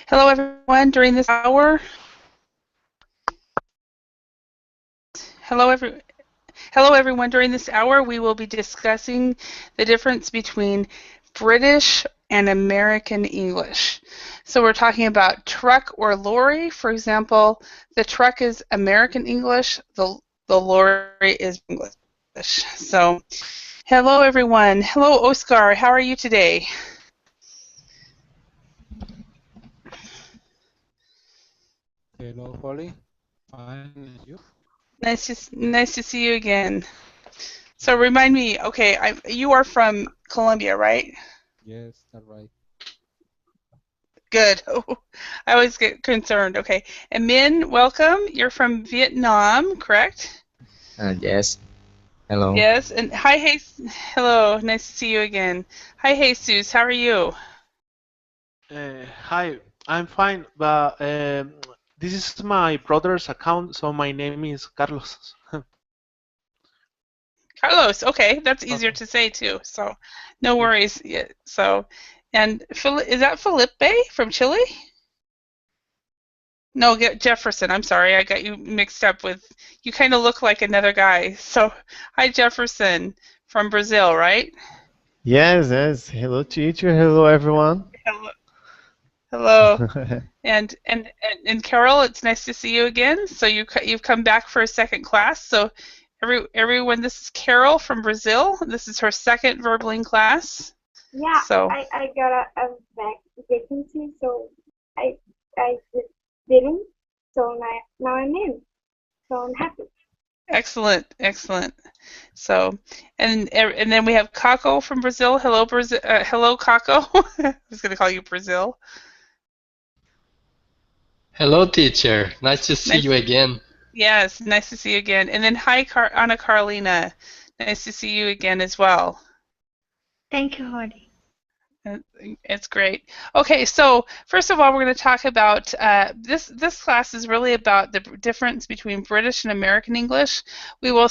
Hello, everyone. During this hour, hello, hello, everyone. During this hour, we will be discussing the difference between British and American English. So we're talking about truck or lorry. For example, the truck is American English. The lorry is English. So, hello, everyone. Hello, Oscar. How are you today? Hello, Holly. Fine, and you? Nice to see you again. So remind me, okay, you are from Colombia, right? Yes, that's right. Good. I always get concerned. Okay. And Min, welcome. You're from Vietnam, correct? Yes. Hello. Yes. And hi, hello. Nice to see you again. Hi, Jesus. How are you? Hi, I'm fine, but this is my brother's account, so my name is Carlos. Carlos. Okay, that's easier Okay. to say too. So, no Yes. worries. Yeah, so, and is that Felipe from Chile? No, Jefferson. I'm sorry, I got you mixed up with. You kind of look like another guy. So, hi, Jefferson from Brazil, right? Yes. Hello, teacher. Hello, everyone. Hello. Hello. And Carol, it's nice to see you again. So you've come back for a second class. So everyone, this is Carol from Brazil. This is her second verbaling class. Yeah, So I got a vacancy, so I didn't. So now I'm in. So I'm happy. excellent. So and then we have Caco from Brazil. Hello, Brazil. Hello, Caco. I was going to call you Brazil. Hello, teacher. Nice to see Nice. you again. Yes, nice to see you again. And then hi, Anna Carolina. Nice to see you again as well. Thank you, Holly. It's great. Okay, so first of all, we're going to talk about this class is really about the difference between British and American English. We will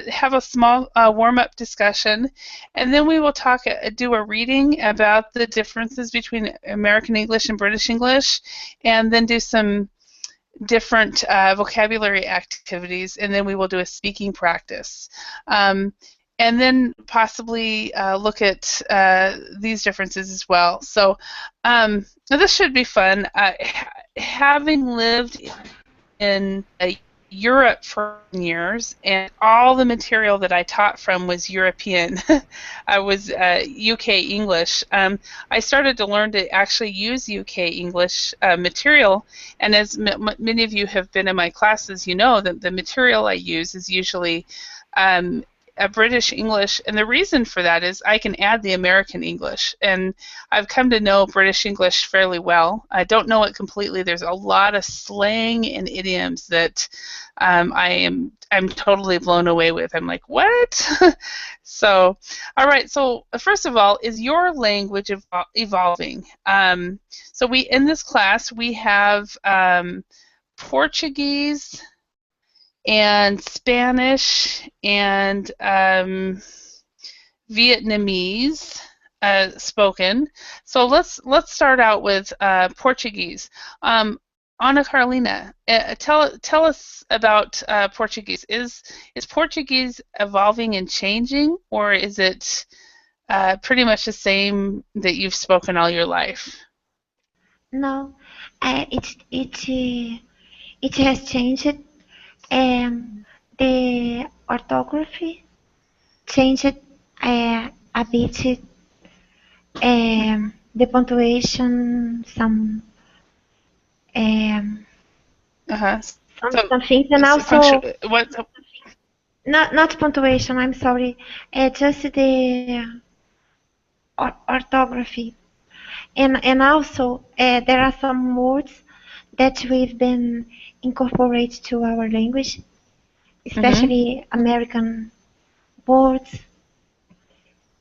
have a small warm-up discussion, and then we will do a reading about the differences between American English and British English, and then do some different vocabulary activities, and then we will do a speaking practice. And then possibly look at these differences as well. So this should be fun. Having lived in Europe for years, and all the material that I taught from was European. I was UK English. I started to learn to actually use UK English material, and as many of you have been in my classes, you know that the material I use is usually a British English, and the reason for that is I can add the American English, and I've come to know British English fairly well. I don't know it completely. There's a lot of slang and idioms that I'm totally blown away with. I'm like, what? So, all right. So first of all, is your language evolving? So we in this class we have Portuguese and Spanish and Vietnamese spoken. So let's start out with Portuguese. Ana Carolina, tell us about Portuguese. Is Portuguese evolving and changing, or is it pretty much the same that you've spoken all your life? No, it has changed. The orthography changed a bit. The punctuation, some Uh-huh. some things, and also what? not punctuation. I'm sorry. Just the orthography, and also there are some words that we've been incorporated to our language, especially American words,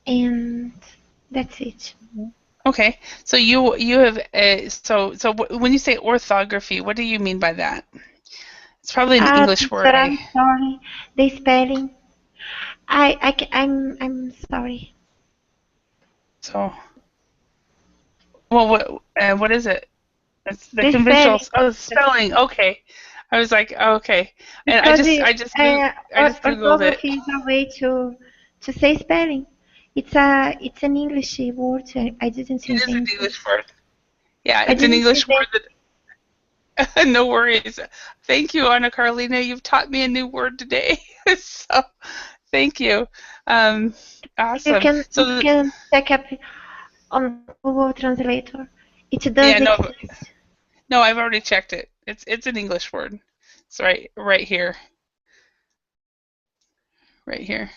and that's it. Okay, so you have when you say orthography, what do you mean by that? It's probably an English word. Teacher, I'm sorry. The spelling. I'm sorry. So, well, what is it? That's the The conventional spelling. spelling. Okay. I was like, okay. And Because I just Googled it. orthography is a way to say spelling. It's an English word. I didn't It is an invent it. English word. Yeah, I it's an didn't English invent. word that no worries. Thank you, Anna Carolina. You've taught me a new word today. So thank you. Um, awesome. You So can check up on Google Translator. It does yeah, no, exist. no, I've already checked it. It's an English word. It's right here. Right here.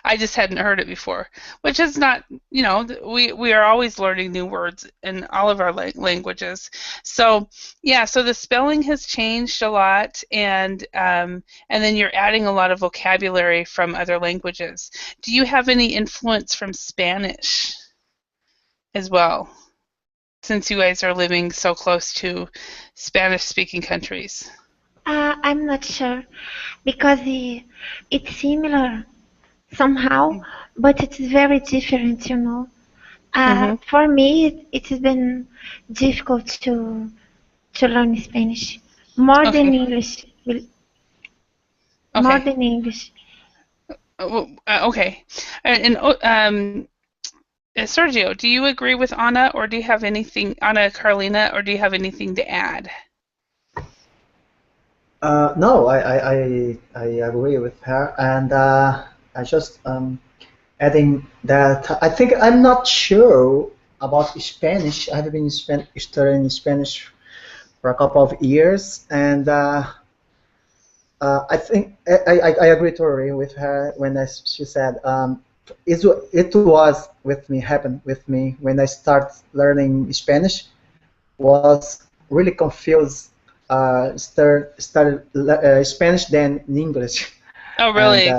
I just hadn't heard it before, which is not, we are always learning new words in all of our languages. So yeah, so the spelling has changed a lot, and then you're adding a lot of vocabulary from other languages. Do you have any influence from Spanish as well, since you guys are living so close to Spanish-speaking countries? I'm not sure because it's similar somehow, but it's very different. Mm-hmm. For me, it has been difficult to learn Spanish more than Okay. English. More Okay. than English. Okay. Sergio, do you agree with Anna, or do you have anything, Anna Carolina, or do you have anything to add? No, I agree with her, and I just adding that I think I'm not sure about Spanish. I've been studying Spanish for a couple of years, and I think I agree totally with her when she said it was with me happened with me when I start learning Spanish was really confused started Spanish than in English Oh, and really?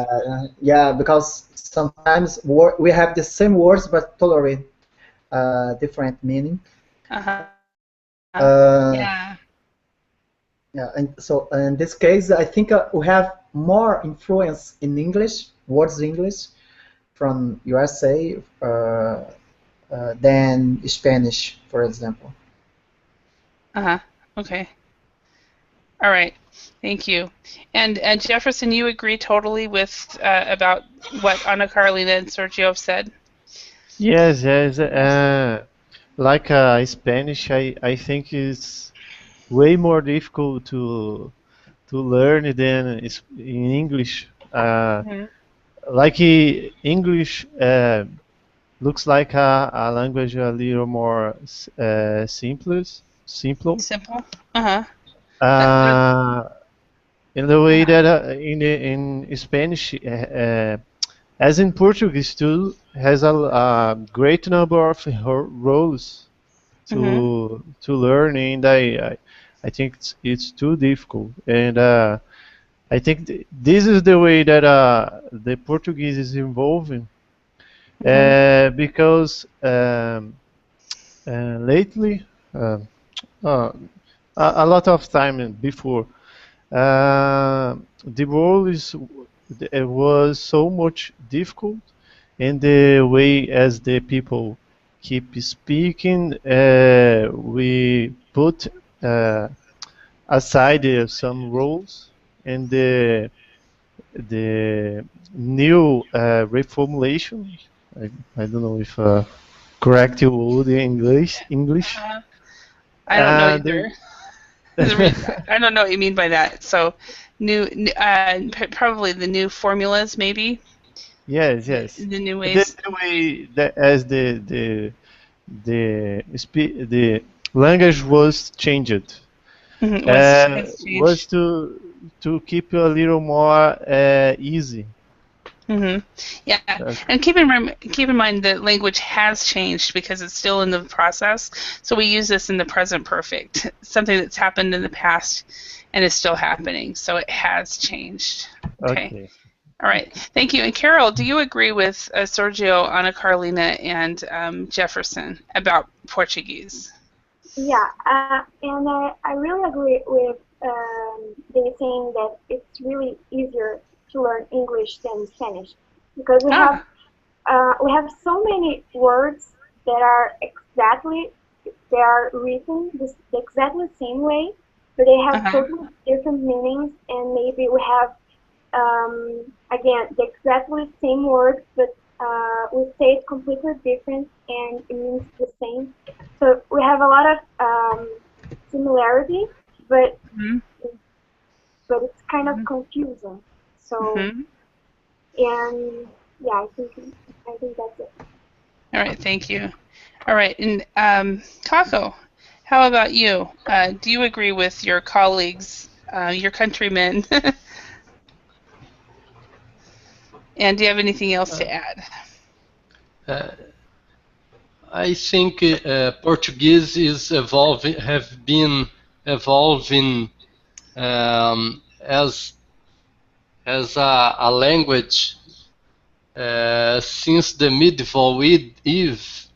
yeah because sometimes we have the same words but totally different meaning Uh-huh. uh, Yeah. yeah and so in this case I think we have more influence in English words English from USA than Spanish for example. Uh-huh. Okay. All right. Thank you. And Jefferson, you agree totally with about what Anna Carolina and Sergio have said? Yes, yes. Like Spanish, I think it's way more difficult to learn than in English. Hmm. Like English looks like a language a little more simple. Simple. Uh-huh. That, Uh, in the way uh-huh. that in Spanish, as in Portuguese too, has a great number of roles Mm-hmm. to learn, and I think it's too difficult. And I think this is the way that the Portuguese is evolving, Mm-hmm. because lately, um uh, a lot of time before, the role it was so much difficult, and the way as the people keep speaking, we put uh, aside some rules, and the new reformulation. I, I don't know if correct word in English. Uh-huh. I don't know And either. I don't know what you mean by that. So, probably the new formulas, maybe yes, yes, the new ways. the way that as the language was changed, Mhm. Was has was changed. to keep a little more easy. Hmm. Yeah, Okay. and keep in mind that language has changed because it's still in the process. So we use this in the present perfect, something that's happened in the past and is still happening. So it has changed. Okay. Okay. All right. Thank you. And Carol, do you agree with Sergio, Ana Carolina, and Jefferson about Portuguese? Yeah, and I really agree with they saying that it's really easier to learn English than Spanish because Ah. we have so many words that are exactly they are written the exactly same way, but they have Uh-huh. totally different meanings, and maybe we have again the exactly same word, but we say it completely different, and it means the same. So we have a lot of similarity, but Mm-hmm. it's kind of confusing. So Mm-hmm. and yeah, I think that's it. All right, thank you. All right, and Kako, how about you? Do you agree with your colleagues, your countrymen? And do you have anything else to Uh, add? uh, I think Portuguese is evolving, have been evolving as a language since the medieval Eve,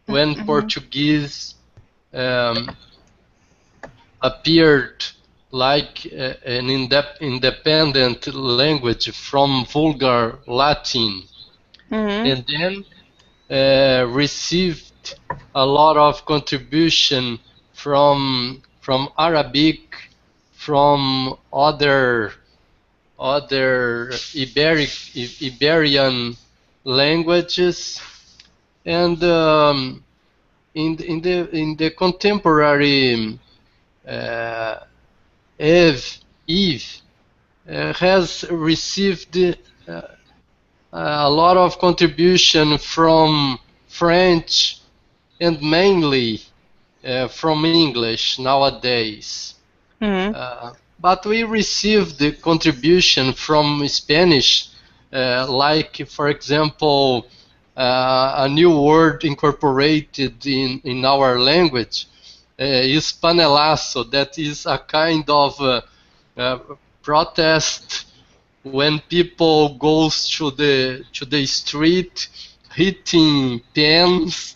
when Mm-hmm. Portuguese um, appeared like an independent language from Vulgar Latin, Mm-hmm. and then received a lot of contribution from Arabic, from other Iberian languages, and in the contemporary uh, Eve has received a lot of contribution from French and mainly from English nowadays. Mm-hmm. But we received the contribution from Spanish, like, for example, a new word incorporated in our language is panelazo, that is a kind of uh, protest when people goes to the street hitting pens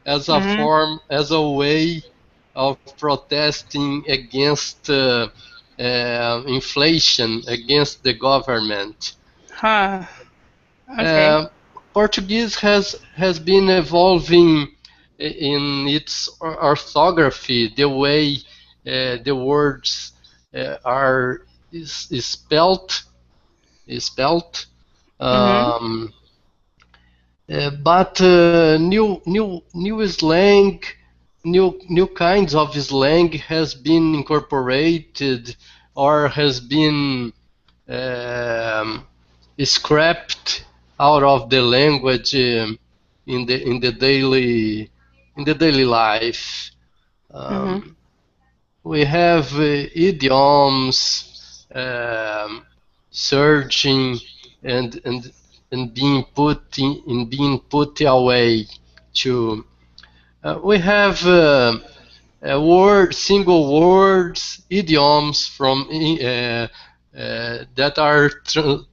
as a Mm-hmm. form, as a way of protesting against inflation, against the government. Huh. Okay. Uh, Portuguese has been evolving in its orthography, the way the words are is spelt is spelt. Mm-hmm. Um, but new slang, new kinds of slang has been incorporated or has been um, scrapped out of the language in the daily life. Mm-hmm. Um, we have idioms um, surging and and and being put away to we have single words, idioms from that are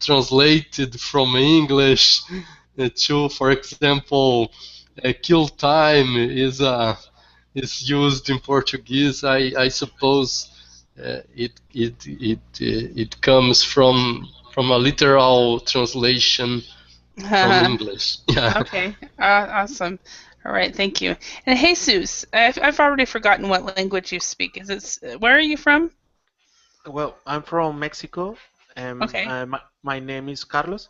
translated from English to, for example, kill time is used in Portuguese. I suppose it comes from a literal translation from English. Yeah. Okay. Awesome. All right. Thank you. And Jesus, I've already forgotten what language you speak. Where are you from? Well, I'm from Mexico, and Okay. my name is Carlos.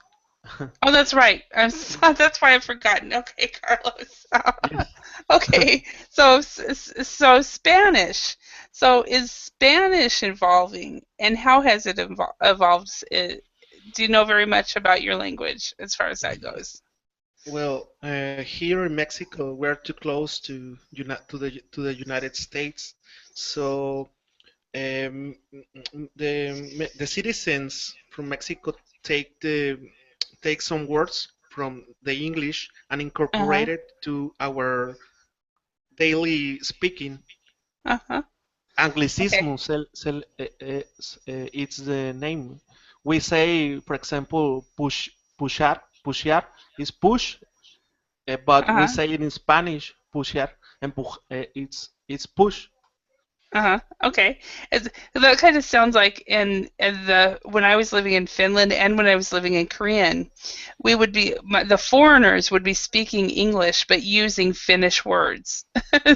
Oh, that's right. That's why I've forgotten. Okay, Carlos. Yes. Okay. So Spanish. So is Spanish evolving, and how has it evolved? Do you know very much about your language as far as that goes? Well, here in Mexico, we're too close to the United States, so the citizens from Mexico take some words from the English and Uh-huh. incorporate it to our daily speaking. Uh-huh. Okay. Anglicismo, it's the name. We say, for example, pushear is push, but we Uh-huh. say it in Spanish, pushear, and it's push. Okay. That kind of sounds like in the when I was living in Finland and when I was living in Korean, the foreigners would be speaking English but using Finnish words.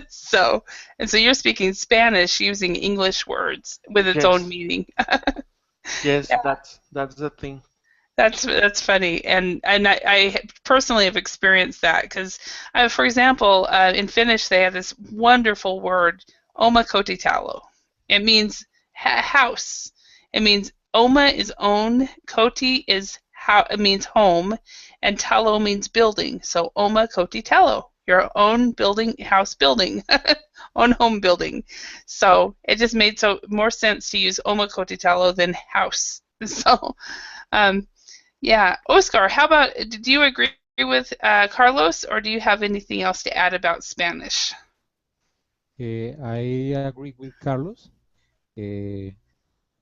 So so you're speaking Spanish using English words with its own Yes, meaning. yes, Yeah, that's the thing. that's funny, and I personally have experienced that because, for example, in Finnish they have this wonderful word, oma kotitalo. It means house. It means oma is own, koti is how it means home, and talo means building. So oma kotitalo, your own building, house building, own home building. So it just made so more sense to use oma kotitalo than house. So. Um, yeah, Oscar, how about do you agree with Carlos, or do you have anything else to add about Spanish? I agree with Carlos. Uh,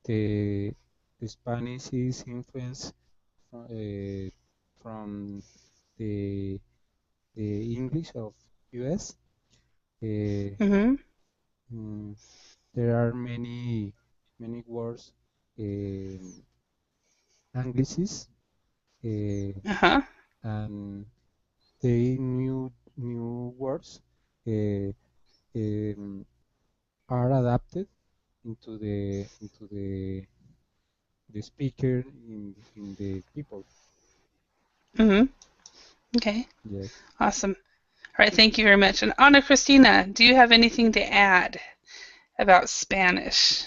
the the Spanish is influenced from the the English of US. Uh, Mm-hmm. mm, there are many words, Anglicisms, uh, Uh-huh. and the new words uh, um, are adapted into the speaker in the people. Mm-hmm. Okay. Yes. Awesome. All right, thank you very much. And Ana Cristina, do you have anything to add about Spanish?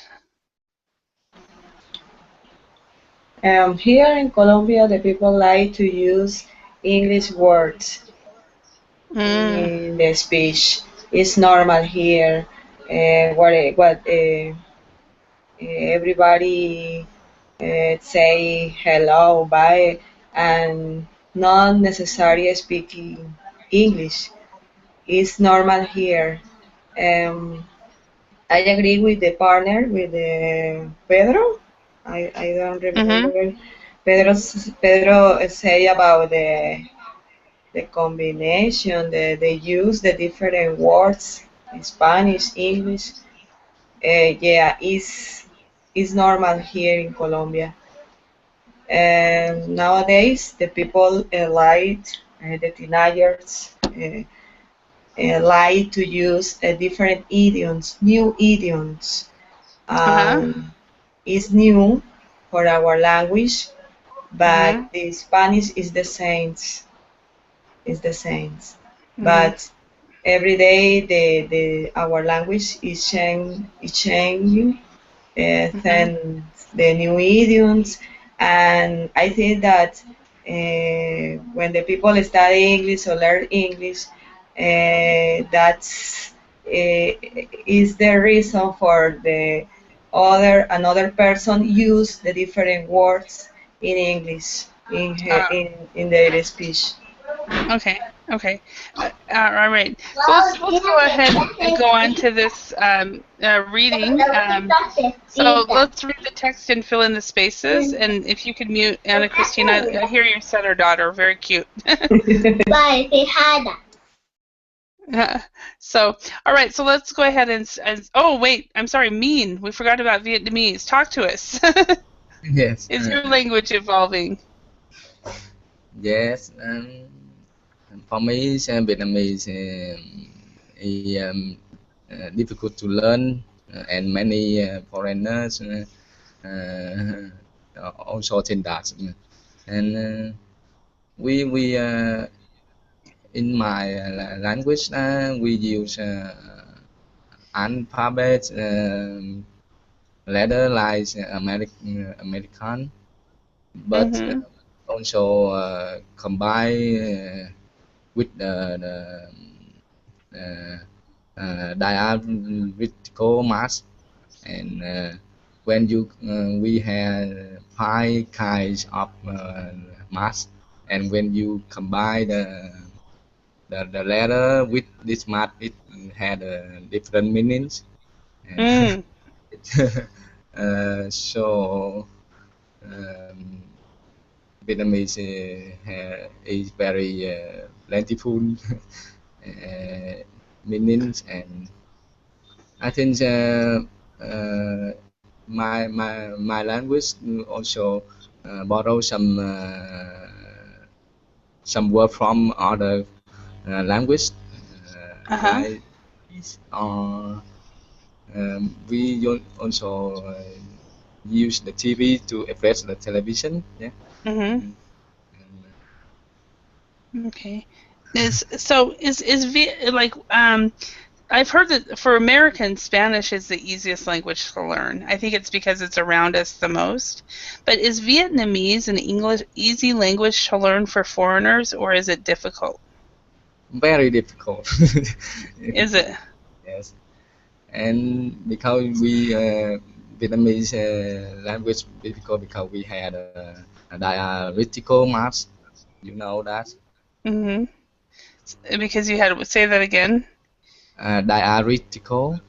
Here in Colombia, the people like to use English words Mm, in the speech. It's normal here. Everybody say hello, bye, and not necessarily speaking English. It's normal here. Um, I agree with the partner, with the Pedro. I don't mm-hmm. remember. Pedro say about the combination, the use, the different words, Spanish, English. Yeah, is normal here in Colombia. And nowadays, the people the teenagers like to use different idioms, new idioms. Uh-huh. Is new for our language, but Mm-hmm. the Spanish is the same. Is the same. Mm-hmm. But every day the our language is changing, Mm-hmm. then the new idioms, and I think that when the people study English or learn English, that's is the reason for the another person use the different words in English in their speech. Okay. Okay. All right. So let's go ahead and go on to this reading. So let's read the text and fill in the spaces. And if you could mute Anna Christina, I hear your son or daughter. Very cute. So, all right. So let's go ahead and oh wait, I'm sorry, Mean. We forgot about Vietnamese. Talk to us. Yes, Is your language evolving? yes. For me, Vietnamese is difficult to learn, and many foreigners also think that. And we in my language we use alphabet letter like American, but Mm-hmm. also combine with diacritical marks, and when you we have five kinds of marks, and when you combine the letter with this mark, it had different meanings, and Mm. so um, Vietnamese is very plentiful meanings, and I think my language also borrow some word from other language Uh-huh. like we also use the TV to address the television. Yeah. Mhm. Mm. And, Okay. Like I've heard that for Americans, Spanish is the easiest language to learn. I think it's because it's around us the most. But is Vietnamese an English easy language to learn for foreigners, or is it difficult? very difficult. Is it? Yes, and because we Vietnamese language difficult because we had a dialectical marks. You know that Mhm. Because you had say that again. dialectical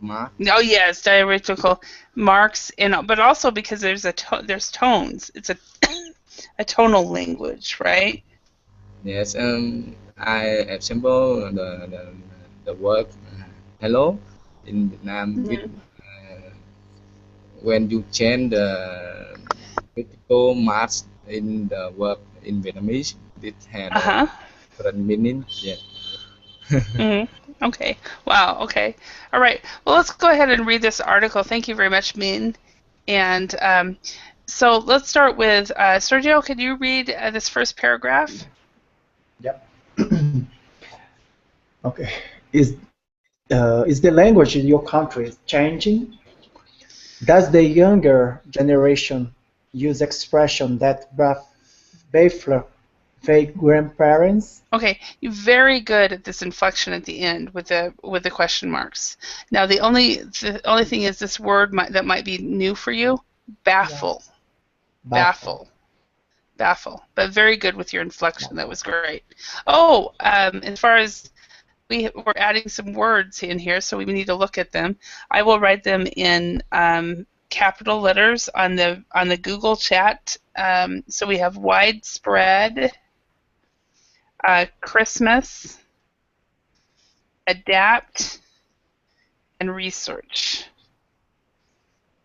mark. Oh yes, dialectical marks, and but also because there's tones. It's a tonal language, right? Yes, I example the word hello in Vietnam with Mhm. when you change the critical marks in the word in Vietnamese, it had a Uh-huh. different meaning. Yeah. Mhm. Okay. Wow. Okay. All right. Well, let's go ahead and read this article. Thank you very much, Min. And so let's start with Sergio. Could you read this first paragraph? Yep. Okay. Is the language in your country changing? Does the younger generation use expression that baffle their grandparents? Okay, you're very good at this inflection at the end with the question marks. Now the only thing is this word that might be new for you, Yeah. baffle, Baffle. baffle, baffle. But very good with your inflection. That was great. Oh, as far as we're adding some words in here, so we need to look at them. I will write them in capital letters on the Google chat. So we have widespread, Christmas, adapt, and research.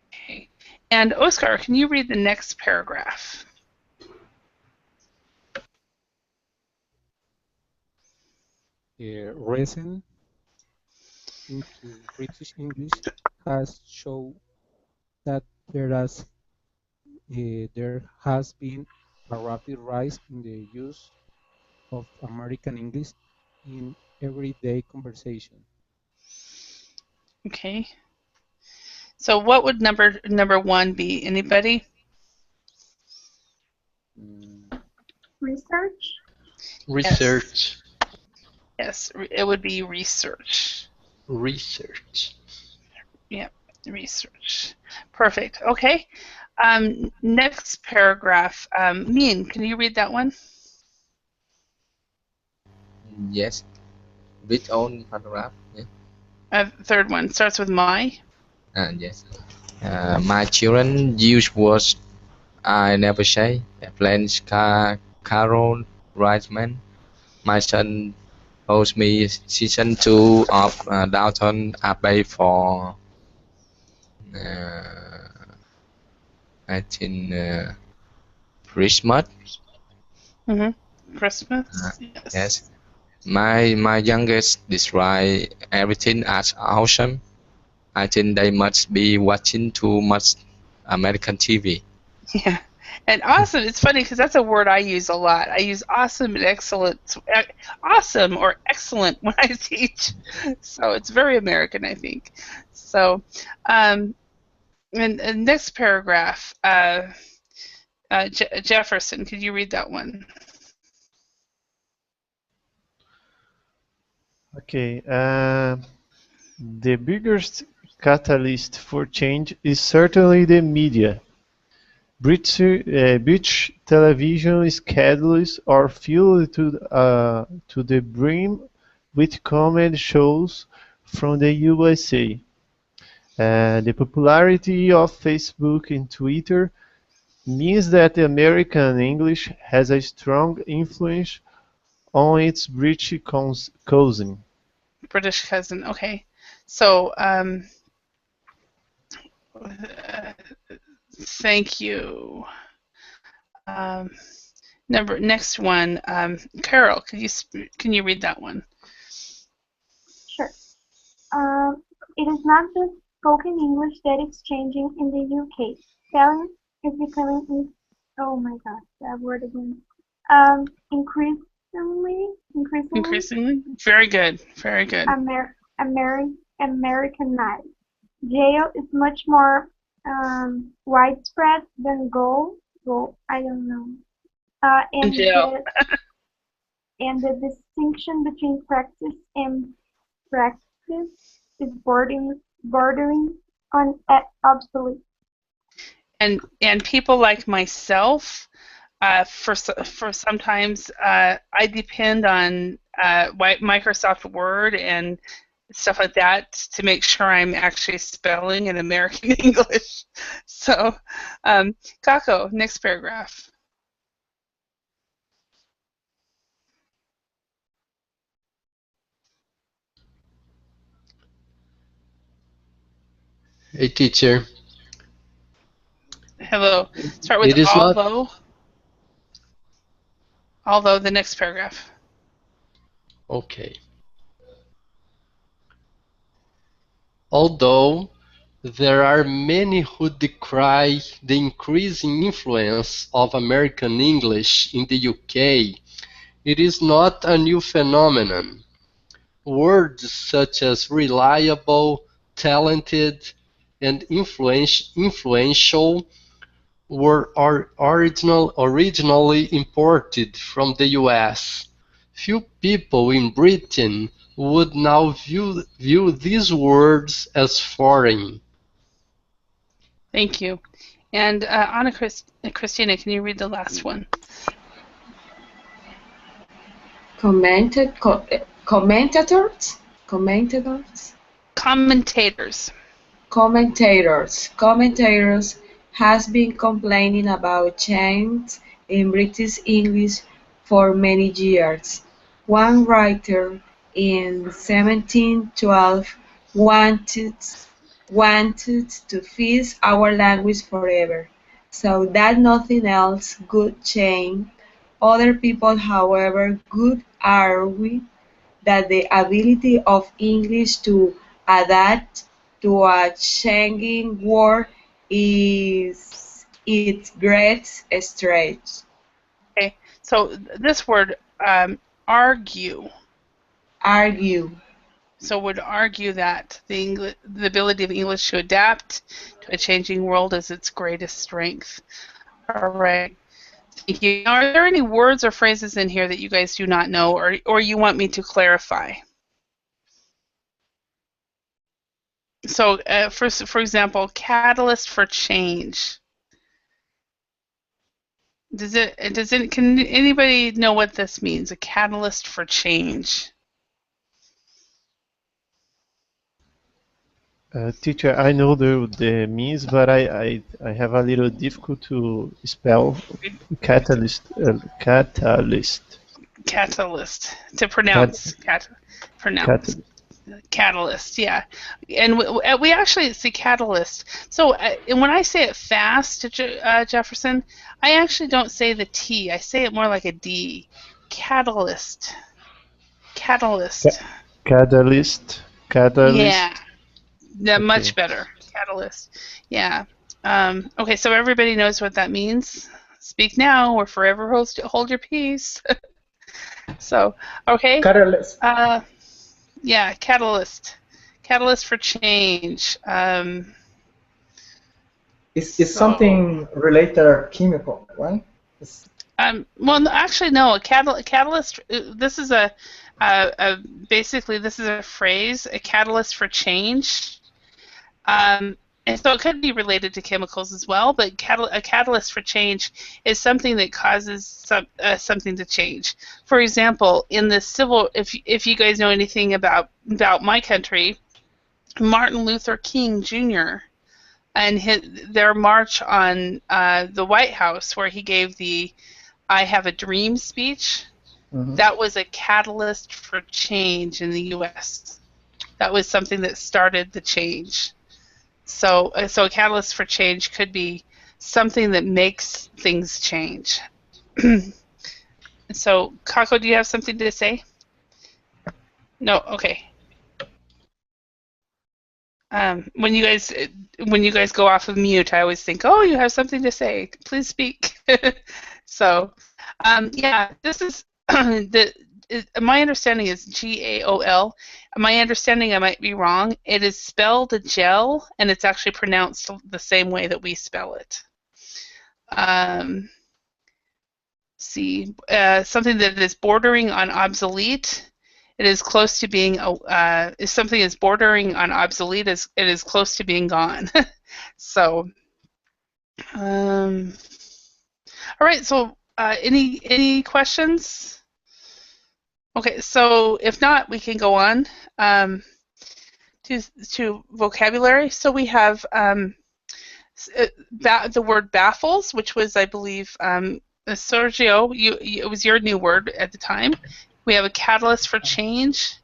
Okay. And Oscar, can you read the next paragraph? Recent into British English has shown that there has been a rapid rise in the use of American English in everyday conversation. Okay. So what would number one be? Anybody? Mm, Research? Yes. Research. Yes. It would be research. Research. Yeah. Research. Perfect. Okay. Next paragraph. Min, can you read that one? Yes. Read on paragraph. Yeah. Third one starts with my. Yes. My children use words I never say. Plans, Carol, Reisman. My son owes me season 2 of Downton Abbey for uh, I think Christmas. Uh, Christmas. Yes. yes. My youngest describe everything as awesome. I think they must be watching too much American TV. Yeah. And awesome, it's funny because that's a word I use a lot. I use awesome and excellent, awesome or excellent when I teach. So it's very American, I think. So, and next paragraph, Jefferson, could you read that one? Okay. The biggest catalyst for change is certainly the media. British television schedules are filled to the brim with comedy shows from the USA. The popularity of Facebook and Twitter means that American English has a strong influence on its British cousin. British cousin. Okay. So thank you. Next one, Carol. Can you read that one? Sure. It is not just spoken English that is changing in the UK. Spelling is becoming, oh my god, that word again. Increasingly, Very good. Very good. Americanized. Jail is much more widespread than go. I don't know. And Jail. the distinction between practice and practice is bordering on obsolete. And people like myself, for sometimes I depend on Microsoft Word and stuff like that to make sure I'm actually spelling in American English. So, Kako, next paragraph. Hey, teacher. Hello. Start with It is not although. Although, the next paragraph. okay. Although there are many who decry the increasing influence of American English in the UK, it is not a new phenomenon. Words such as reliable, talented, and influential were originally imported from the US. Few people in Britain would now view these words as foreign. Thank you. And Christina, can you read the last one? Commentators has been complaining about changes in British English for many years. One writer in 1712 wanted to freeze our language forever, so that nothing else could change. Other people, however, would argue that the ability of English to adapt to a changing world is its great strength. Okay. So this word, argue. Argue. So would argue that the ability of English to adapt to a changing world is its greatest strength. All right. Thank you. Now, are there any words or phrases in here that you guys do not know, or you want me to clarify? So, for example, catalyst for change. Can anybody know what this means? A catalyst for change. Teacher, I know the means, but I have a little difficult to spell catalyst. Catalyst to pronounce. Pronounce. Catalyst, yeah. And we actually see catalyst. So and when I say it fast, Jefferson, I actually don't say the T. I say it more like a D. Catalyst. Catalyst. Catalyst. Yeah. Yeah, Okay. much better. Catalyst. Yeah. Okay, so everybody knows what that means. Speak now or forever hold your peace. So, okay. Catalyst. Yeah, catalyst. Catalyst for change. It's something related chemical, right? Well, actually, no. A catalyst. This is basically this is a phrase. A catalyst for change. And so it could be related to chemicals as well, but a catalyst for change is something that causes something to change. For example, in the if you guys know anything about my country, Martin Luther King Jr. and their march on the White House, where he gave the "I Have a Dream" speech, that was a catalyst for change in the U.S. that was something that started the change. So a catalyst for change could be something that makes things change. So, Kako, do you have something to say? No, okay. When you guys go off of mute, I always think, oh, you have something to say. Please speak. So, yeah, this is my understanding is GAOL. My understanding, I might be wrong. It is spelled gel, and it's actually pronounced the same way that we spell it. See, something that is bordering on obsolete. It is close to being if something is bordering on obsolete, it is close to being gone. So, all right. So, any questions? Okay. So, if not, we can go on to vocabulary. So we have the word baffles, which was, I believe, Sergio, it was your new word at the time. We have a catalyst for change,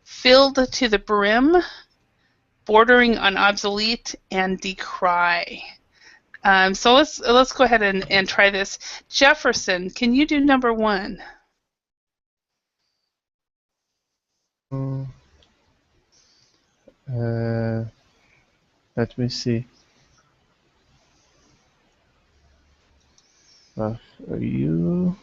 filled to the brim, bordering on obsolete, and decry. So let's go ahead and try this. Jefferson, can you do number 1? Let me see. For you.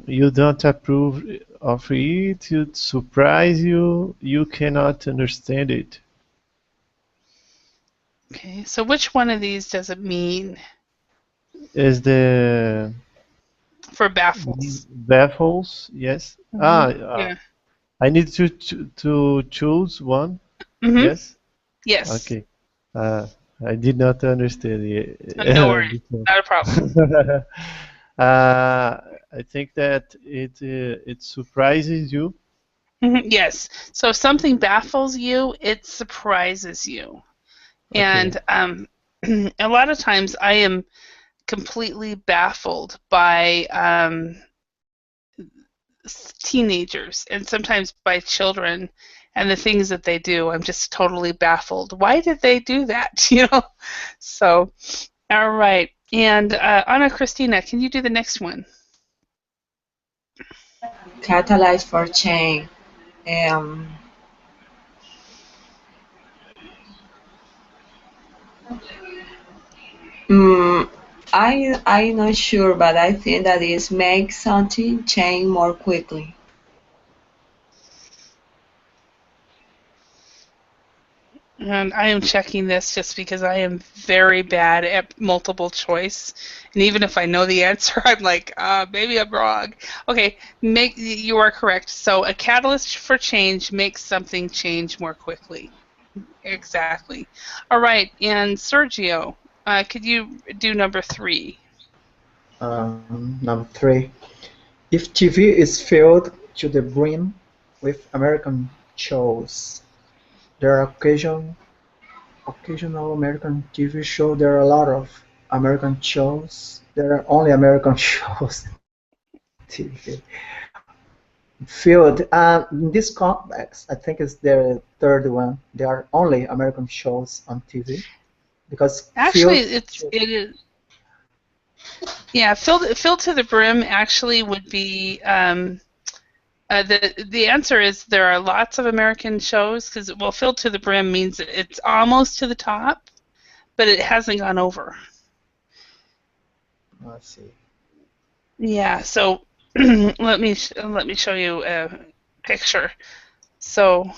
You don't approve of it, it surprise you, you cannot understand it. Okay, so which one of these does it mean Is the for baffles? baffles? Yes. Yeah. I need to choose one. Yes. Yes. Okay. I did not understand it. No worries, not a problem. I think that it surprises you. Yes. So if something baffles you, it surprises you. Okay. And a lot of times I am completely baffled by teenagers and sometimes by children and the things that they do. I'm just totally baffled. Why did they do that? So, all right. And Anna Christina, can you do the next one? Catalyze for change. Um, I'm not sure, but I think that is make something change more quickly. And I am checking this just because I am very bad at multiple choice. And even if I know the answer, I'm like, maybe I'm wrong. Okay, you are correct. So a catalyst for change makes something change more quickly. Exactly. All right, and Sergio, could you do number 3? Number 3. If TV is filled to the brim with American shows, there are occasional American TV shows. There are a lot of American shows. There are only American shows on TV. Filled. In this context, I think it's the third one. There are only American shows on TV because Actually, filled. it is. Yeah, filled to the brim actually would be the answer is there are lots of American shows because filled to the brim means it's almost to the top, but it hasn't gone over. Let's see. Yeah, so let me show you a picture. So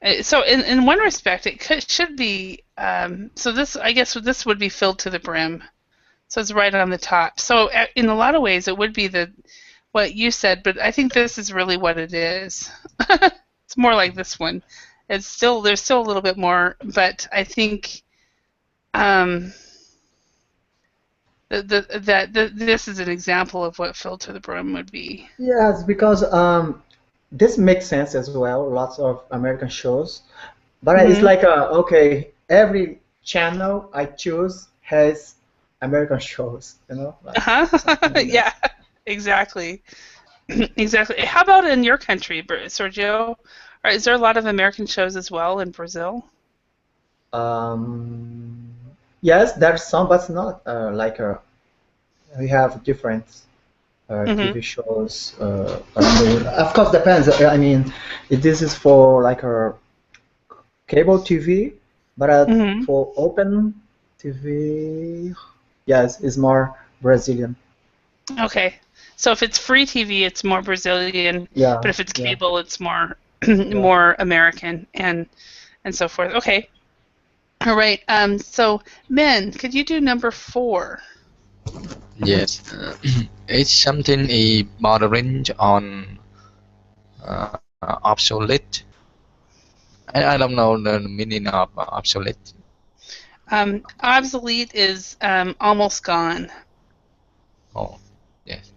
in one respect, it should be so this I guess this would be filled to the brim. So it's right on the top. So in a lot of ways, it would be what you said, but I think this is really what it is. It's more like this one. There's still a little bit more, but I think this is an example of what filled to the brim would be. Yes, because this makes sense as well. Lots of American shows, but it's like okay, every channel I choose has American shows, like something Uh-huh. like that. Yeah, exactly. Exactly. How about in your country, Sergio? Is there a lot of American shows as well in Brazil? Um, yes, there's some, but not like we have different Mm-hmm. TV shows around the world. Of course, depends. I mean, if this is for like a cable TV, but Mm-hmm. for open TV, yes, it's more Brazilian. Okay. So if it's free TV, it's more Brazilian, but Yeah, if it's yeah, cable, it's more yeah. more American and so forth. Okay. All right. So men, could you do number 4? Yes, it's something bordering on obsolete. I don't know the meaning of obsolete. Obsolete is almost gone. Oh, yes.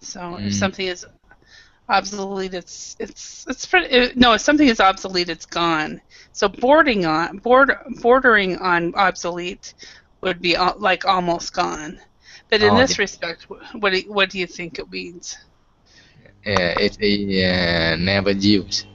So if Mm, something is obsolete, it's pretty, no, if something is obsolete, it's gone. So bordering on obsolete would be like almost gone. But in oh, this yeah. respect, what do you think it means? It's never used.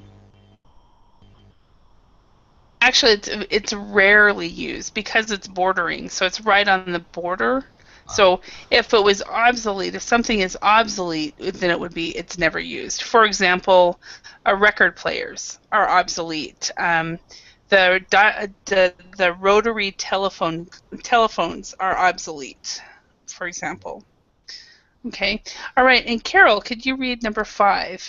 Actually, it's rarely used because it's bordering, so it's right on the border. So if it was obsolete, if something is obsolete, then it would be it's never used. For example, record players are obsolete. The rotary telephones are obsolete, for example. Okay, all right. And Carol, could you read number 5?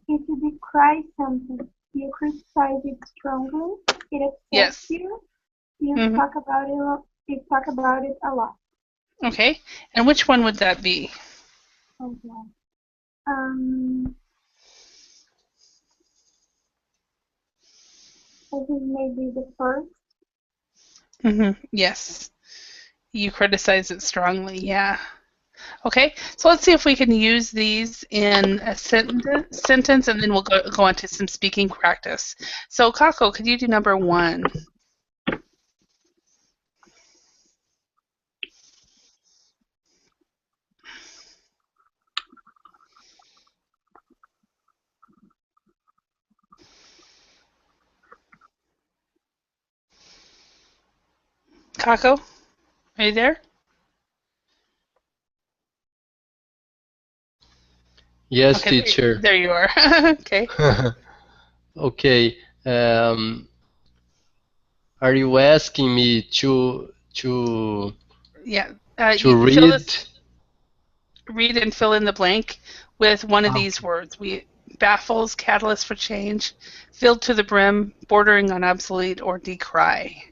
If you decry something, you criticize it strongly, it upsets Yes. you, you Hmm. talk about it, a lot. Okay, and which one would that be? Okay. Um, I think maybe the first. Yes. You criticize it strongly, yeah. Okay, so let's see if we can use these in a sentence and then we'll go on to some speaking practice. So, Kako, could you do number 1? Kako, are you there? Yes, Okay, teacher. there you are. Okay, Okay. Um, are you asking me yeah. to You fill read? this, read and fill in the blank with one of these Okay. words. We baffles, catalyst for change, filled to the brim, bordering on obsolete, or decry.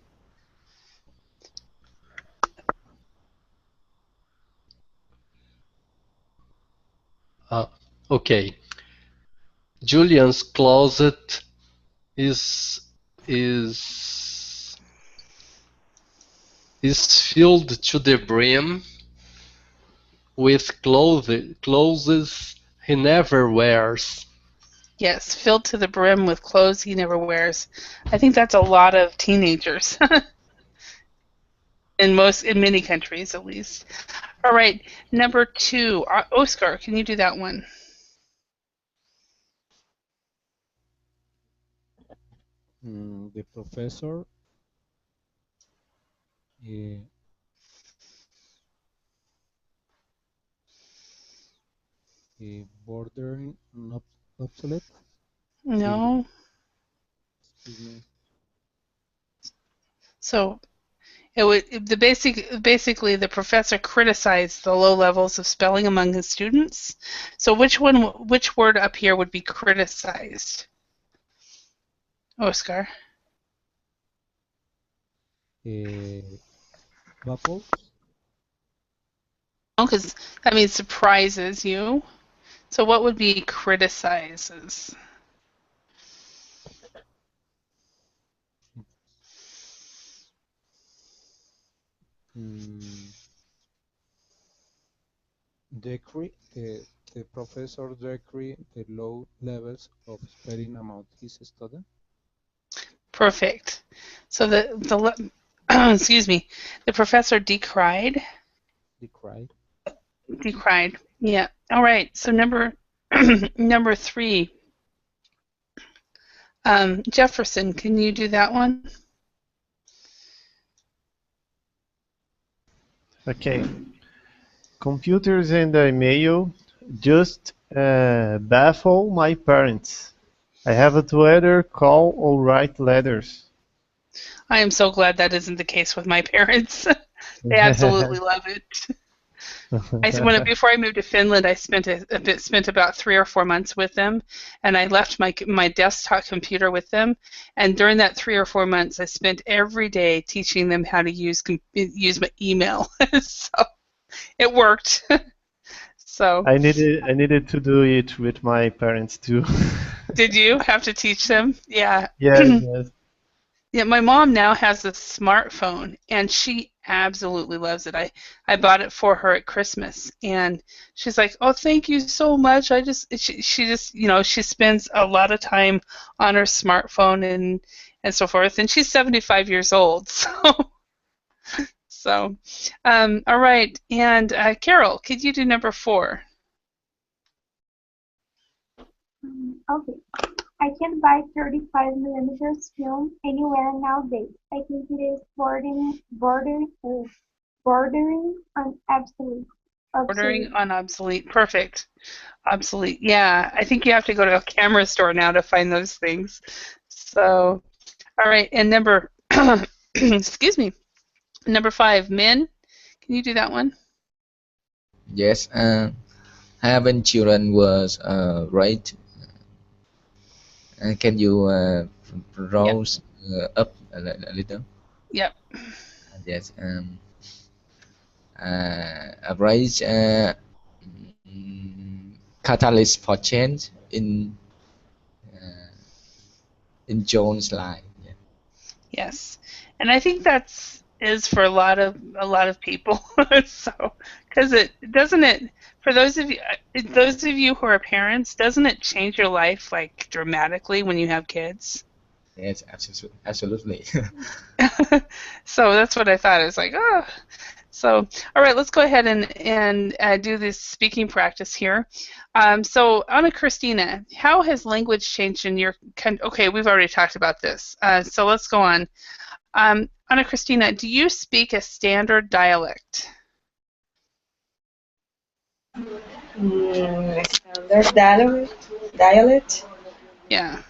Uh, okay. Julian's closet is is is filled to the brim with clothes he never wears. Yes, filled to the brim with clothes he never wears. I think that's a lot of teenagers in many countries at least. All right, number 2, Oscar, can you do that one? The professor uh, bordering on obsolete. Uh, No. excuse me. So the basically the professor criticized the low levels of spelling among his students. So which word up here would be criticized? Oscar. Uh, Bubbles. Because that means surprises you. So what would be criticizes? Mm, the professor decree the low levels of spelling among his students. Perfect. So excuse me, the professor decried. Decried. Decried. Yeah. All right. So number number 3. Jefferson, can you do that one? Okay. Computers and email just baffle my parents. I have to either call or write letters. I am so glad that isn't the case with my parents. They absolutely love it. Before I moved to Finland, I spent about 3 or 4 months with them, and I left my desktop computer with them. And during that 3 or 4 months, I spent every day teaching them how to use my email. So it worked. So I needed to do it with my parents too. did you have to teach them? Yeah. Yes, yes. Yeah, my mom now has a smartphone and she absolutely loves it. I bought it for her at Christmas and she's like, "Oh, thank you so much." She just, she spends a lot of time on her smartphone and so forth, and she's 75 years old. So all right. And Carol, could you do number 4? Okay. I can buy 35 millimeters film anywhere nowadays. I think it is bordering on absolute. Ordering Obsolete. on obsolete. Perfect. Obsolete. Yeah, I think you have to go to a camera store now to find those things. So, all right, and number, excuse me, number 5, men. Can you do that one? Yes, having children was right. Can you Yep, browse up a little? yep. Yes. Raise catalyst for change uh, in Jones line. Yeah. Yes, and I think that's is for a lot of people. So, because it doesn't it for those of you who are parents, doesn't it change your life like dramatically when you have kids? Yes, absolutely. So that's what I thought. I was like, oh. So, all right, let's go ahead and do this speaking practice here. So, Anna Christina, how has language changed in your country? Okay, we've already talked about this. So let's go on. Anna Christina, do you speak a standard dialect? Standard dialect. Yeah.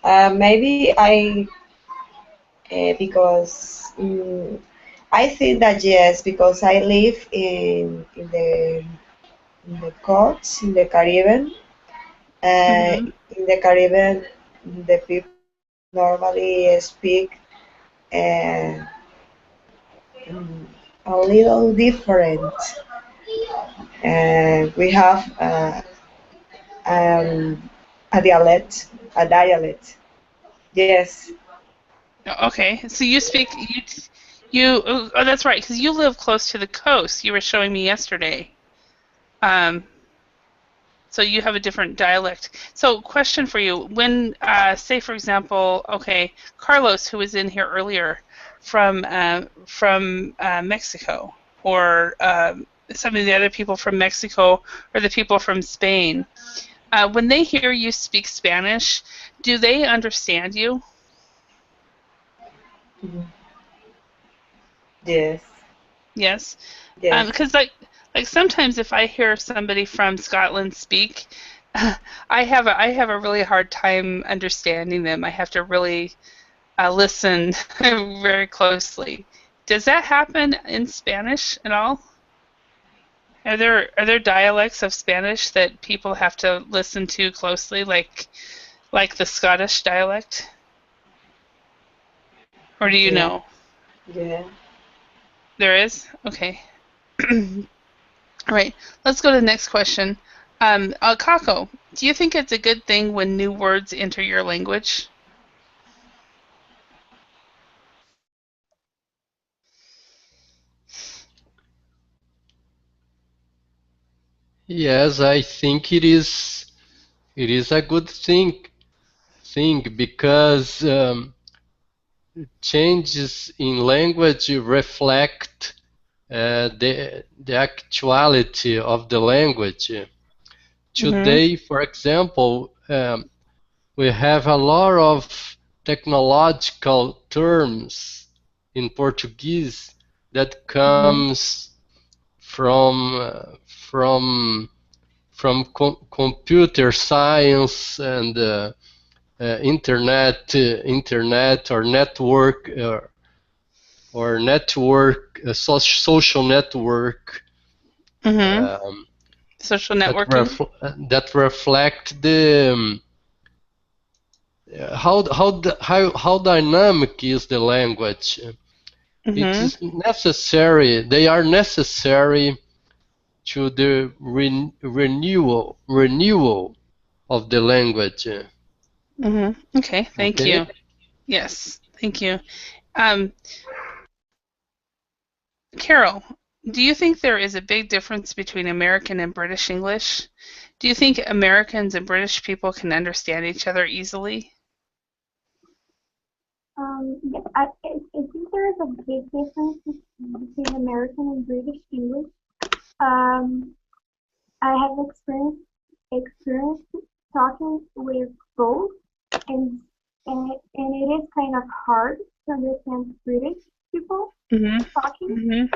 Maybe because I think that yes, because I live in the coast in the Caribbean. Mm-hmm. In the Caribbean, the people normally speak uh, a little different. We have um, a dialect. Yes. Okay, so oh, that's right, because you live close to the coast. You were showing me yesterday. Um, So you have a different dialect. So question for you, when, say for example, okay, Carlos, who was in here earlier from Mexico, or some of the other people from Mexico, or the people from Spain, when they hear you speak Spanish, do they understand you? Mhm. Yes. Yes. Yes. Because like sometimes if I hear somebody from Scotland speak, I have a really hard time understanding them. I have to really listen very closely. Does that happen in Spanish at all? Are there dialects of Spanish that people have to listen to closely, like the Scottish dialect? Or do you Yeah. know? Yeah. There is? Okay. All right, let's go to the next question. Kako, do you think it's a good thing when new words enter your language? Yes, I think it is a good thing because changes in language reflect the actuality of the language. Mhm. Today, for example, we have a lot of technological terms in Portuguese that Mhm. comes from computer science and internet or network social network Mhm. um, Social that networking. that reflect the how dynamic is the language. It Mhm. is necessary. They are necessary to the renewal of the language. Mhm. Okay, thank Okay. you. Yes, thank you. Um, Carol, do you think there is a big difference between American and British English? Do you think Americans and British people can understand each other easily? Yes, I think there is a big difference between American and British English. Um, I have experience talking with both, and and it is kind of hard to understand British people Mhm. talking. Mhm.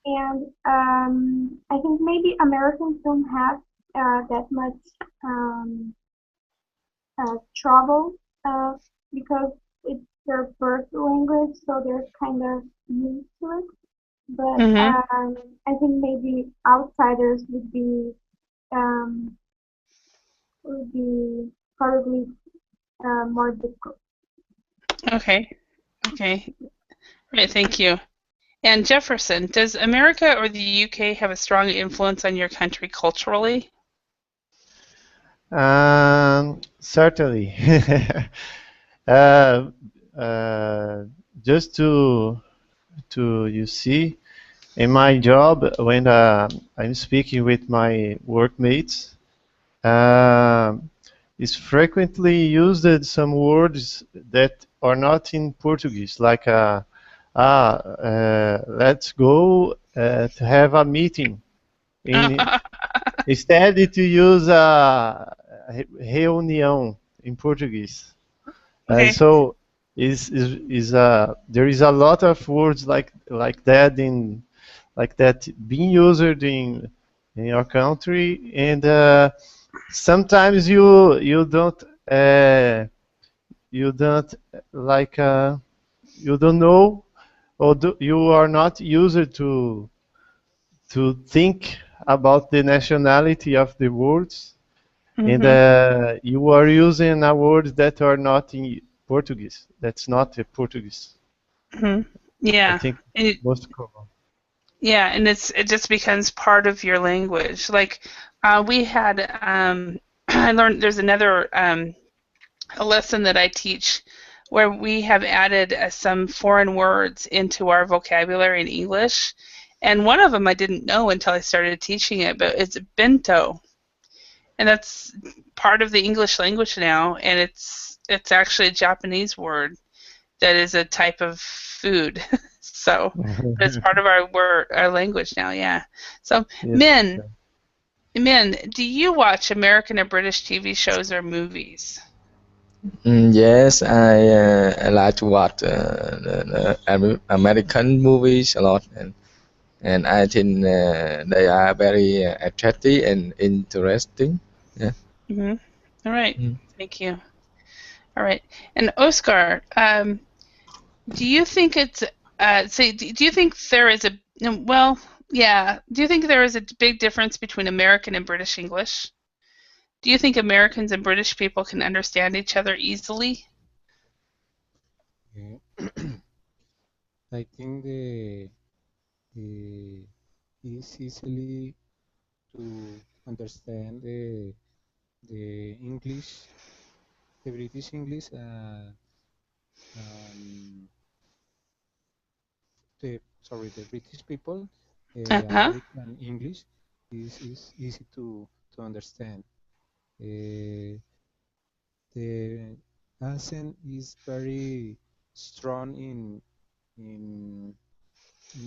And I think maybe Americans don't have that much trouble because it's their birth language, so they're kind of used to it. But Mhm. I think maybe outsiders um, would be probably more difficult. Okay. Okay. Right, thank you. And Jefferson, does America or the UK have a strong influence on your country culturally? Certainly. uh, uh, just to you see, in my job, when I'm speaking with my workmates, um is frequently used some words that are not in Portuguese, like let's go to have a meeting. In instead to use reunião in Portuguese. Okay. So there is a lot of words like that being used in your country, and sometimes uh, you don't like you don't know, or you are not used to think about the nationality of the words, and Mhm. you are using a word that are not in Portuguese. That's not a Portuguese. Mhm. I Yeah. think And it, most common. yeah, and it just becomes part of your language. Like we had I learned there's another a lesson that I teach where we have added some foreign words into our vocabulary in English. And one of them I didn't know until I started teaching it, but it's bento. And that's part of the English language now, and it's actually a Japanese word that is a type of food. So, but it's part of our language now, yeah. So, Yes. men, do you watch American or British TV shows or movies? Yes, I like to watch American movies a lot, and I think they are very attractive and interesting. Yeah. Mhm. All right. Mm. Thank you. All right. And Oscar, do you think it's do you think there is a no, well, yeah, do you think there is a big difference between American and British English? Do you think Americans and British people can understand each other easily? Okay. I think the is easily to understand the English, the British English, and the British people, Uh-huh. American English is easy to understand. Uh, the accent is very. strong in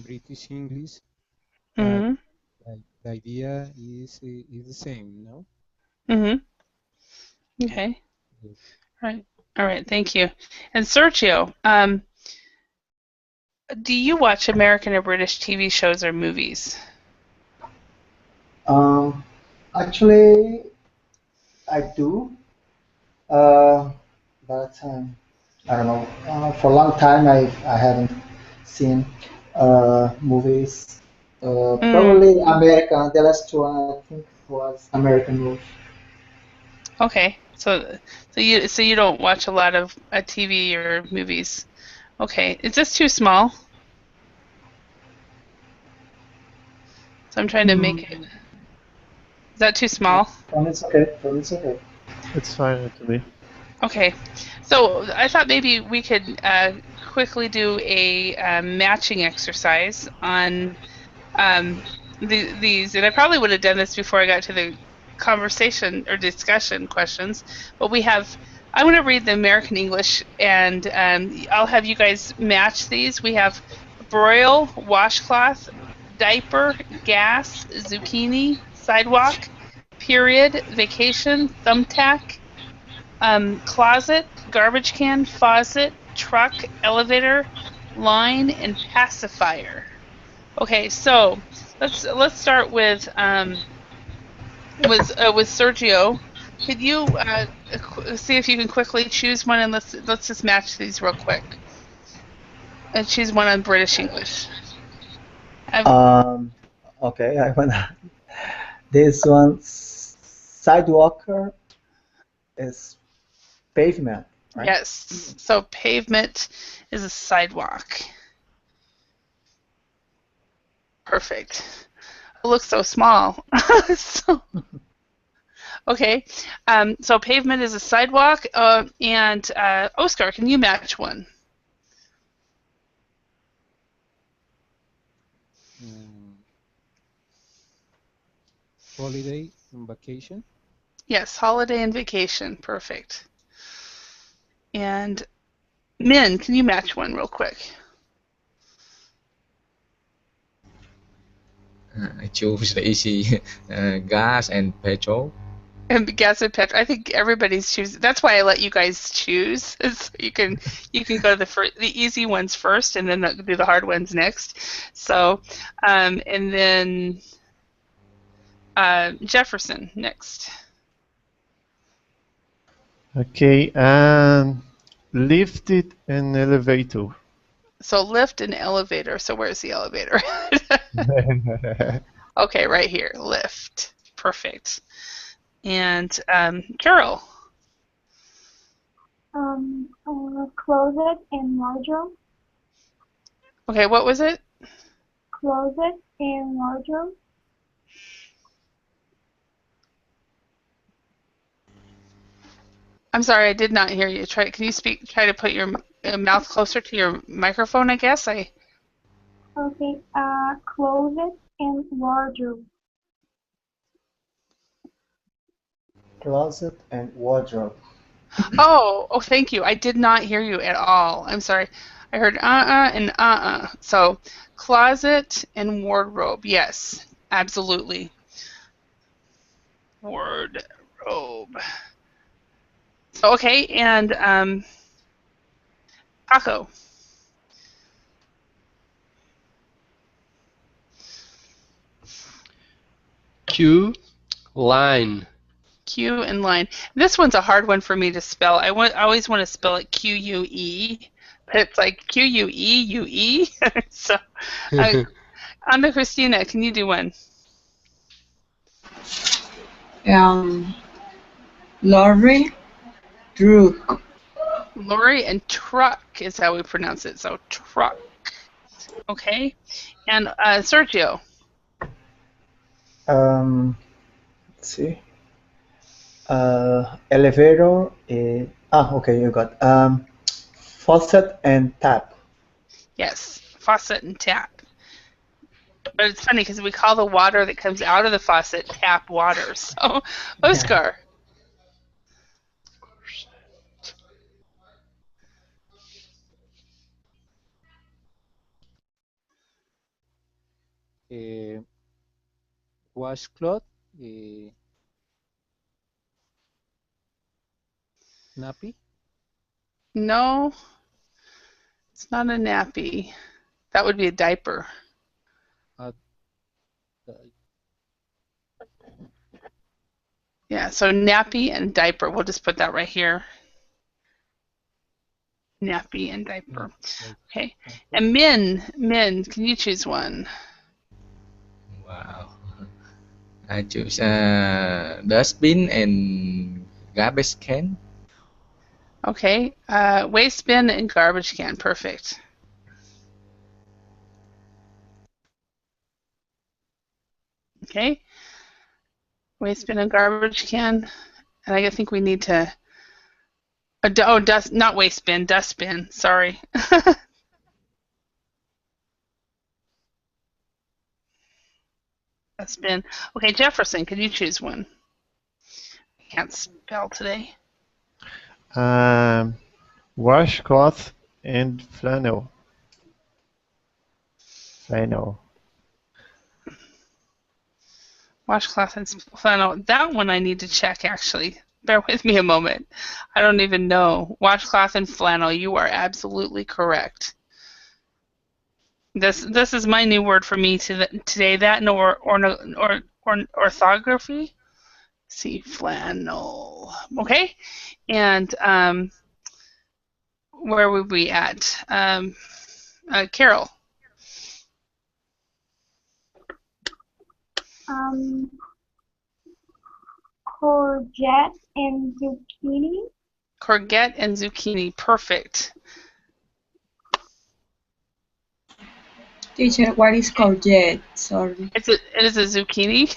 British English, but Mhm. the idea is the same, no? Mhm. Okay. Yes. All right. All right. Thank you. And Sergio, do you watch American or British TV shows or movies? Um, Actually, I do, uh, but I don't know. For a long time, I haven't seen movies. Mm. Probably American. The last one I think was American movie. Okay. So you don't watch a lot of TV or movies. Okay. Is this too small? So I'm trying to make it. Mm, Is that too no, small? for me it's okay. For me it's okay. It's fine to me. Okay. So I thought maybe we could quickly do a matching exercise on these, and I probably would have done this before I got to the conversation or discussion questions, but I'm going to read the American English, and I'll have you guys match these. We have broil, washcloth, diaper, gas, zucchini, sidewalk, period, vacation, thumbtack, closet, garbage can, faucet, truck, elevator, line, and pacifier. Okay, so let's start with Sergio. Could you see if you can quickly choose one, and let's just match these real quick. Choose one on British English. Have, Um, okay, I wanna. This one, sidewalker is pavement, right? yes. So pavement is a sidewalk. Perfect. It looks so small. So, okay. So pavement is a sidewalk, and Oscar, can you match one? Mm, holiday and vacation. Yes, holiday and vacation. Perfect. And Min, can you match one real quick? I choose the easy gas and petrol. And gas and petrol. I think everybody's choosing. That's why I let you guys choose. So you can go the easy ones first, and then do the hard ones next. So, and then Jefferson next. Okay, and lifted an elevator. So lift and elevator. So where's the elevator? Okay, right here. Lift. Perfect. And Carol. Closet and wardrobe. Okay, what was it? Closet and wardrobe. I'm sorry, I did not hear you. Can you speak? Try to put your mouth closer to your microphone, I guess. Okay. Closet and wardrobe. Closet and wardrobe. Oh, thank you. I did not hear you at all. I'm sorry. I heard and So, closet and wardrobe. Yes, absolutely. Wardrobe. So, okay, and Taco. Q line. Q and line. This one's a hard one for me to spell. I always want to spell it QUE, but it's like QUEUE. So, uh, Anna Christina, can you do one? Um, Lorry, truck. Lorry and truck is how we pronounce it. So truck. Okay. And Sergio. Let's see. Elevator. Okay, you got faucet and tap. Yes. Faucet and tap. But it's funny because we call the water that comes out of the faucet tap water. So, Yeah. Oscar. washcloth, nappy. No, it's not a nappy. That would be a diaper. Uh, Yeah, so nappy and diaper. We'll just put that right here. Nappy and diaper. Okay. And men, can you choose one? Wow. I choose dustbin and garbage can. Okay. Waste bin and garbage can. Perfect. Okay. Waste bin and garbage can. And I think we need to. Not waste bin, dustbin. Sorry. Dustbin. Okay, Jefferson, can you choose one? I can't spell today. Washcloth and flannel. Flannel. Washcloth and flannel. That one I need to check, actually. Bear with me a moment. I don't even know. Washcloth and flannel. You are absolutely correct. This is my new word for me today. That and orthography. Let's see, flannel. Okay, and where would we at? Carol. Courgette and zucchini. Courgette and zucchini. Perfect. Teacher, what is courgette? Sorry. It is a zucchini.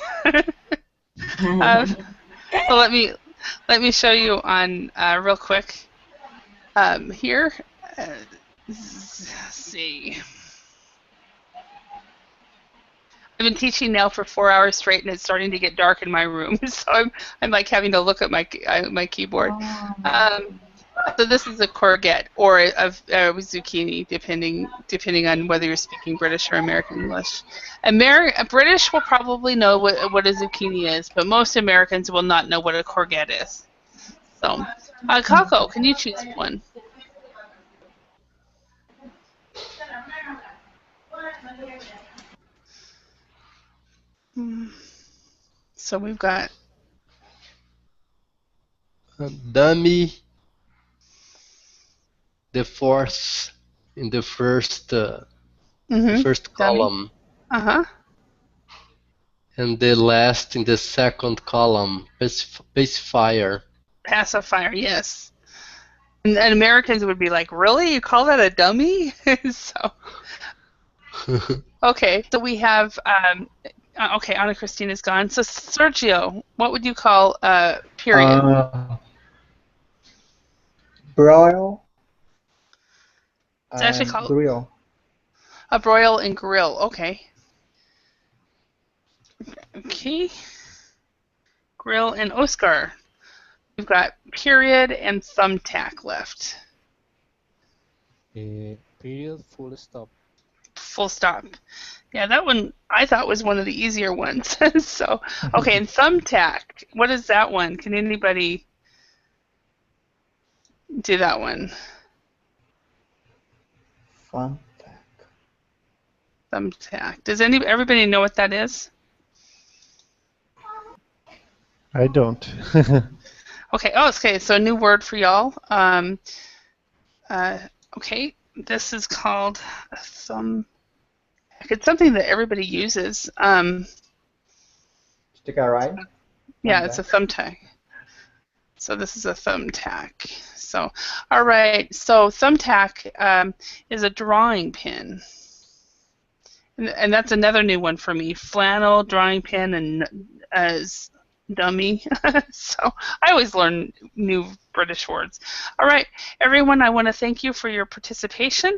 Well, let me show you on real quick here. Let's see. I've been teaching now for 4 hours straight, and it's starting to get dark in my room, so I'm like having to look at my keyboard. So this is a courgette or a zucchini, depending on whether you're speaking British or American English. British will probably know what a zucchini is, but most Americans will not know what a courgette is. So, Kako, can you choose one? So we've got dummy, the fourth in the first first column, uh-huh, and the last in the second column, pacifier. pacifier, yes. And Americans would be like, really? You call that a dummy? So, okay, so we have, okay, Anna Christina's gone. So, Sergio, what would you call period? Broil It's actually and called grill. a broil and grill. Okay. Okay. Grill and Oscar. We've got period and thumbtack left. Period, full stop. Full stop. Yeah, that one I thought was one of the easier ones. So, okay, and thumbtack. What is that one? Can anybody do that one? Thumbtack. Does everybody know what that is? I don't. Okay. Oh, okay. So a new word for y'all. Okay. This is called a thumb. It's something that everybody uses. Stick a ride? Yeah, it's a thumbtack. So this is a thumbtack. So, all right. So thumbtack is a drawing pin. And that's another new one for me. Flannel, drawing pin, and as dummy. So I always learn new British words. All right, everyone, I want to thank you for your participation,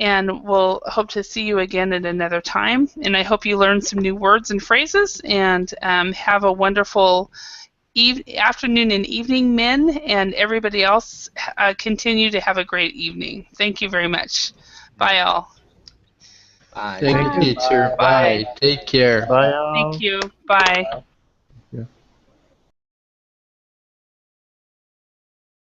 and we'll hope to see you again at another time. And I hope you learned some new words and phrases, and have a wonderful afternoon and evening, men, and everybody else. Continue to have a great evening. Thank you very much. Bye, all. Bye. Thank Thank you, you. Bye. teacher. Bye. Bye. Take care. Bye Thank all. you. Bye.